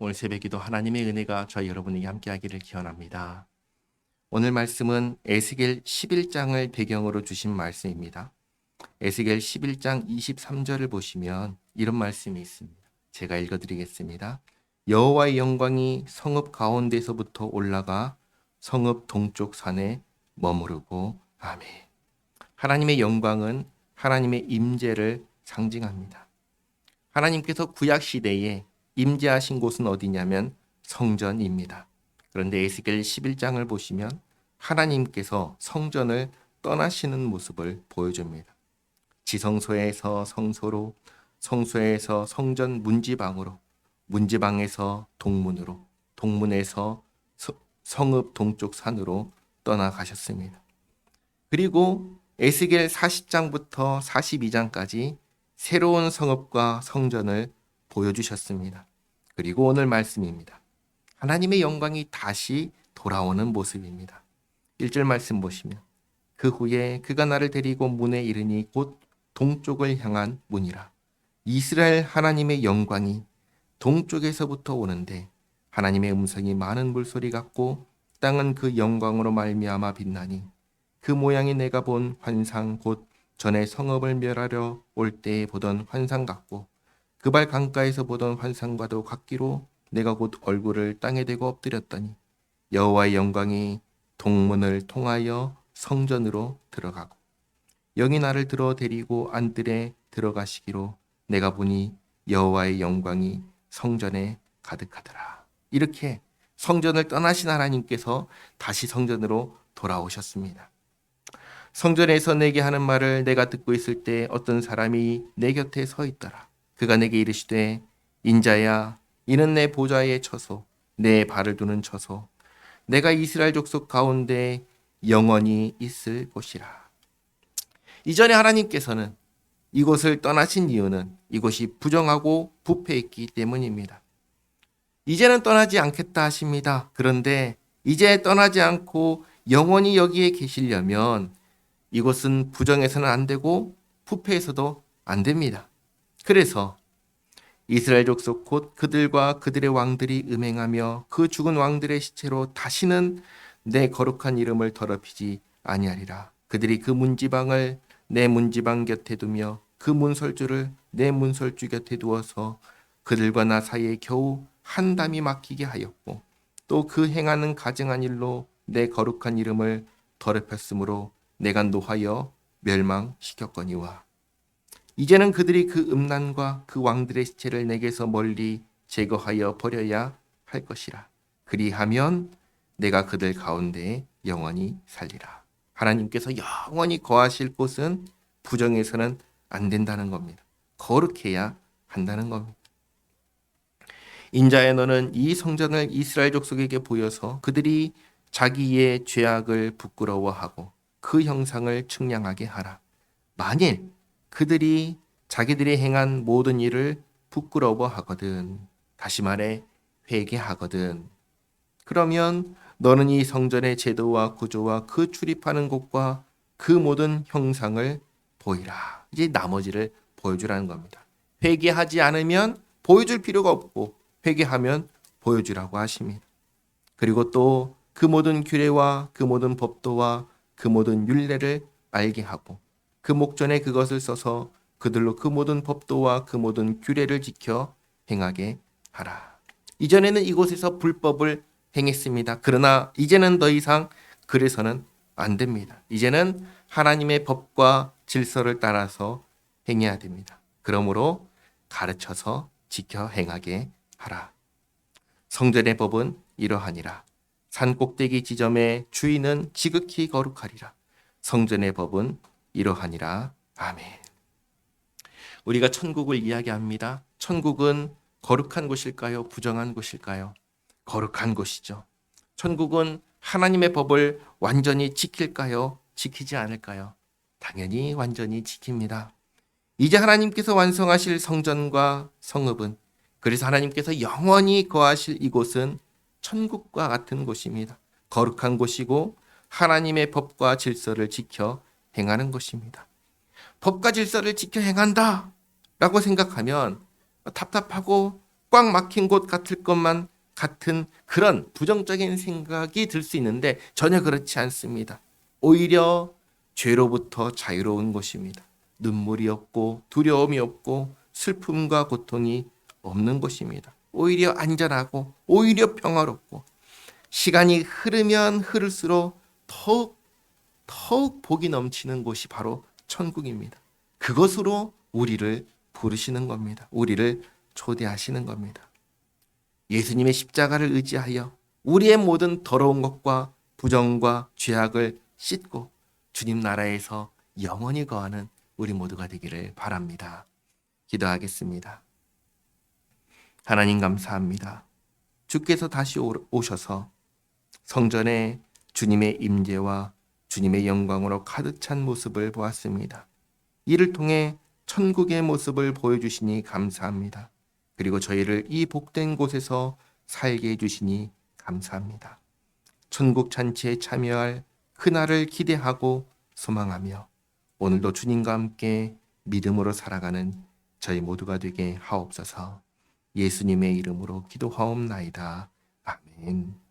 오늘 새벽기도 하나님의 은혜가 저희 여러분에게 함께하기를 기원합니다. 오늘 말씀은 에스겔 11장을 배경으로 주신 말씀입니다. 에스겔 11장 23절을 보시면 이런 말씀이 있습니다. 제가 읽어드리겠습니다. 여호와의 영광이 성읍 가운데서부터 올라가 성읍 동쪽 산에 머무르고 아멘. 하나님의 영광은 하나님의 임재를 상징합니다. 하나님께서 구약 시대에 임재하신 곳은 어디냐면 성전입니다. 그런데 에스겔 11장을 보시면 하나님께서 성전을 떠나시는 모습을 보여줍니다. 지성소에서 성소로, 성소에서 성전 문지방으로, 문지방에서 동문으로, 동문에서 성읍 동쪽 산으로 떠나가셨습니다. 그리고 에스겔 40장부터 42장까지 새로운 성읍과 성전을 보여주셨습니다. 그리고 오늘 말씀입니다. 하나님의 영광이 다시 돌아오는 모습입니다. 1절 말씀 보시면 그 후에 그가 나를 데리고 문에 이르니 곧 동쪽을 향한 문이라. 이스라엘 하나님의 영광이 동쪽에서부터 오는데 하나님의 음성이 많은 물소리 같고 땅은 그 영광으로 말미암아 빛나니 그 모양이 내가 본 환상 곧 전에 성읍을 멸하려 올 때에 보던 환상 같고 그발 강가에서 보던 환상과도 같기로 내가 곧 얼굴을 땅에 대고 엎드렸더니 여호와의 영광이 동문을 통하여 성전으로 들어가고 영이 나를 들어 데리고 안뜰에 들어가시기로 내가 보니 여호와의 영광이 성전에 가득하더라. 이렇게 성전을 떠나신 하나님께서 다시 성전으로 돌아오셨습니다. 성전에서 내게 하는 말을 내가 듣고 있을 때 어떤 사람이 내 곁에 서 있더라. 그가 내게 이르시되 인자야 이는 내 보좌의 처소 내 발을 두는 처소 내가 이스라엘 족속 가운데 영원히 있을 곳이라. 이전에 하나님께서는 이곳을 떠나신 이유는 이곳이 부정하고 부패했기 때문입니다. 이제는 떠나지 않겠다 하십니다. 그런데 이제 떠나지 않고 영원히 여기에 계시려면 이곳은 부정해서는 안 되고 부패해서도 안 됩니다. 그래서 이스라엘 족속 곧 그들과 그들의 왕들이 음행하며 그 죽은 왕들의 시체로 다시는 내 거룩한 이름을 더럽히지 아니하리라. 그들이 그 문지방을 내 문지방 곁에 두며 그 문설주를 내 문설주 곁에 두어서 그들과 나 사이에 겨우 한 담이 막히게 하였고 또 그 행하는 가증한 일로 내 거룩한 이름을 더럽혔으므로 내가 노하여 멸망시켰거니와 이제는 그들이 그 음란과 그 왕들의 시체를 내게서 멀리 제거하여 버려야 할 것이라. 그리하면 내가 그들 가운데에 영원히 살리라. 하나님께서 영원히 거하실 곳은 부정해서는 안 된다는 겁니다. 거룩해야 한다는 겁니다. 인자야 너는 이 성전을 이스라엘 족속에게 보여서 그들이 자기의 죄악을 부끄러워하고 그 형상을 측량하게 하라. 만일 그들이 자기들이 행한 모든 일을 부끄러워하거든, 다시 말해 회개하거든, 그러면 너는 이 성전의 제도와 구조와 그 출입하는 곳과 그 모든 형상을 보이라. 이제 나머지를 보여주라는 겁니다. 회개하지 않으면 보여줄 필요가 없고 회개하면 보여주라고 하십니다. 그리고 또 그 모든 규례와 그 모든 법도와 그 모든 율례를 알게 하고 그 목전에 그것을 써서 그들로 그 모든 법도와 그 모든 규례를 지켜 행하게 하라. 이전에는 이곳에서 불법을 행했습니다. 그러나 이제는 더 이상 그래서는 안 됩니다. 이제는 하나님의 법과 질서를 따라서 행해야 됩니다. 그러므로 가르쳐서 지켜 행하게 하라. 성전의 법은 이러하니라. 산 꼭대기 지점의 주인은 지극히 거룩하리라. 성전의 법은 이러하니라. 아멘. 우리가 천국을 이야기합니다. 천국은 거룩한 곳일까요? 부정한 곳일까요? 거룩한 곳이죠. 천국은 하나님의 법을 완전히 지킬까요? 지키지 않을까요? 당연히 완전히 지킵니다. 이제 하나님께서 완성하실 성전과 성읍은, 그래서 하나님께서 영원히 거하실 이곳은 천국과 같은 곳입니다. 거룩한 곳이고 하나님의 법과 질서를 지켜 행하는 것입니다. 법과 질서를 지켜 행한다 라고 생각하면 답답하고 꽉 막힌 곳 같을 것만 같은 그런 부정적인 생각이 들 수 있는데 전혀 그렇지 않습니다. 오히려 죄로부터 자유로운 곳입니다. 눈물이 없고 두려움이 없고 슬픔과 고통이 없는 곳입니다. 오히려 안전하고 오히려 평화롭고 시간이 흐르면 흐를수록 더욱 복이 넘치는 곳이 바로 천국입니다. 그것으로 우리를 부르시는 겁니다. 우리를 초대하시는 겁니다. 예수님의 십자가를 의지하여 우리의 모든 더러운 것과 부정과 죄악을 씻고 주님 나라에서 영원히 거하는 우리 모두가 되기를 바랍니다. 기도하겠습니다. 하나님 감사합니다. 주께서 다시 오셔서 성전에 주님의 임재와 주님의 영광으로 가득 찬 모습을 보았습니다. 이를 통해 천국의 모습을 보여주시니 감사합니다. 그리고 저희를 이 복된 곳에서 살게 해주시니 감사합니다. 천국 잔치에 참여할 그날을 기대하고 소망하며 오늘도 주님과 함께 믿음으로 살아가는 저희 모두가 되게 하옵소서. 예수님의 이름으로 기도하옵나이다. 아멘.